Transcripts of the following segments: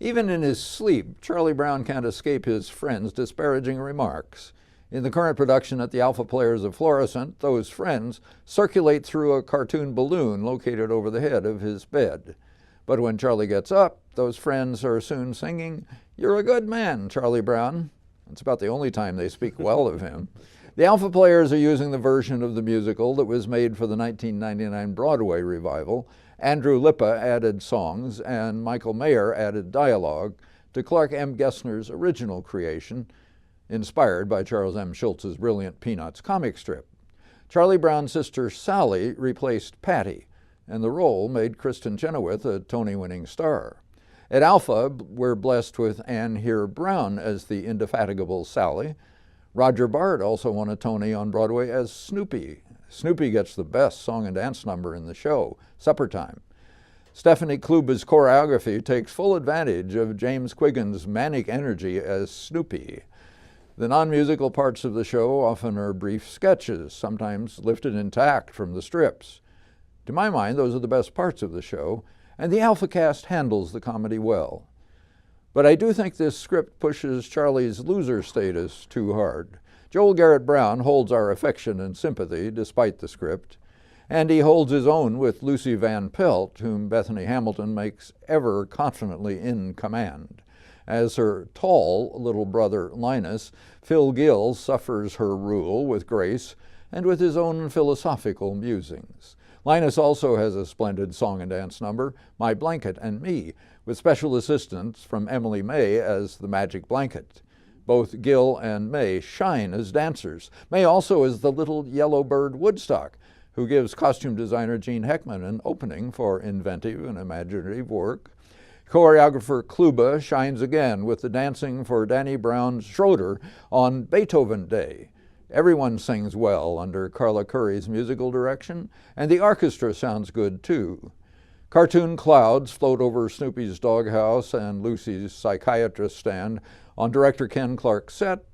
Even in his sleep, Charlie Brown can't escape his friends' disparaging remarks. In the current production at the Alpha Players of Florissant, those friends circulate through a cartoon balloon located over the head of his bed. But when Charlie gets up, those friends are soon singing, "You're a good man, Charlie Brown." It's about the only time they speak well of him. The Alpha Players are using the version of the musical that was made for the 1999 Broadway revival. Andrew Lippa added songs and Michael Mayer added dialogue to Clark M. Gessner's original creation, inspired by Charles M. Schulz's brilliant Peanuts comic strip. Charlie Brown's sister Sally replaced Patty, and the role made Kristen Chenoweth a Tony-winning star. At Alpha, we're blessed with Anne Heer Brown as the indefatigable Sally. Roger Bart also won a Tony on Broadway as Snoopy. Snoopy gets the best song and dance number in the show, Supper Time. Stephanie Kluba's choreography takes full advantage of James Quiggins' manic energy as Snoopy. The non-musical parts of the show often are brief sketches, sometimes lifted intact from the strips. To my mind, those are the best parts of the show, and the Alpha cast handles the comedy well. But I do think this script pushes Charlie's loser status too hard. Joel Garrett Brown holds our affection and sympathy despite the script, and he holds his own with Lucy Van Pelt, whom Bethany Hamilton makes ever confidently in command. As her tall little brother Linus, Phil Gill suffers her rule with grace and with his own philosophical musings. Linus also has a splendid song and dance number, My Blanket and Me, with special assistance from Emily May as the Magic Blanket. Both Gill and May shine as dancers. May also is the little yellow bird Woodstock, who gives costume designer Gene Heckman an opening for inventive and imaginative work. Choreographer Kluba shines again with the dancing for Danny Brown's Schroeder on Beethoven Day. Everyone sings well under Carla Curry's musical direction, and the orchestra sounds good too. Cartoon clouds float over Snoopy's doghouse and Lucy's psychiatrist stand on director Ken Clark's set,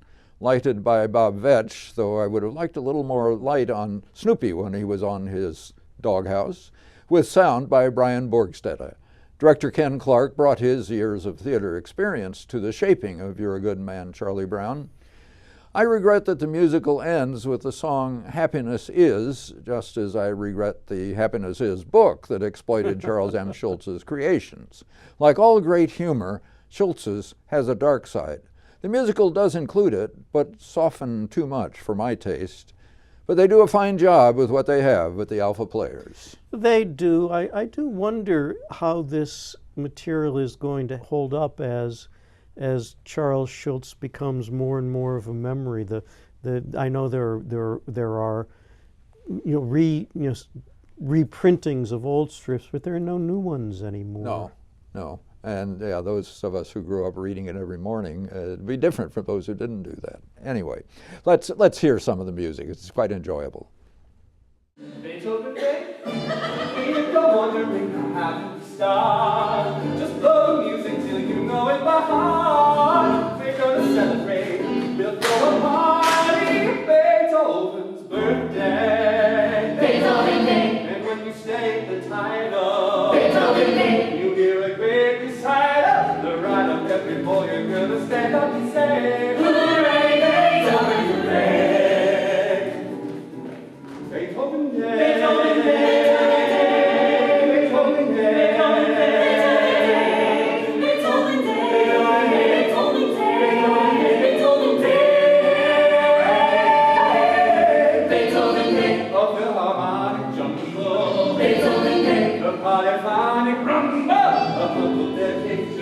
lighted by Bob Vetch, though I would have liked a little more light on Snoopy when he was on his doghouse, with sound by Brian Borgstede. Director Ken Clark brought his years of theater experience to the shaping of You're a Good Man, Charlie Brown. I regret that the musical ends with the song Happiness Is, just as I regret the Happiness Is book that exploited Charles M. Schulz's creations. Like all great humor, Schulz's has a dark side. The musical does include it, but soften too much for my taste. But they do a fine job with what they have at the Alpha Players. They do. I do wonder how this material is going to hold up as Charles Schulz becomes more and more of a memory. I know there are reprintings of old strips, but there are no new ones anymore. No. And yeah, those of us who grew up reading it every morning, it'd be different from those who didn't do that. Anyway, let's hear some of the music. It's quite enjoyable. Beethoven Day, we go wandering how to start. Just blow the music till you know it by heart. We're gonna celebrate, we'll throw a party. Beethoven's birthday. Beethoven Day. And when you say the title, Beethoven Day, you hear a great recital. The right of every boy and girl to stand up and say, hooray, Beethoven, hooray. Beethoven Day. Beethoven Day. Beethoven Day. Beethoven Day. Beethoven Day. Beethoven Day. Beethoven Day. Of the harmonic jumble. Beethoven Day. The polyphonic rumble. A humble dedication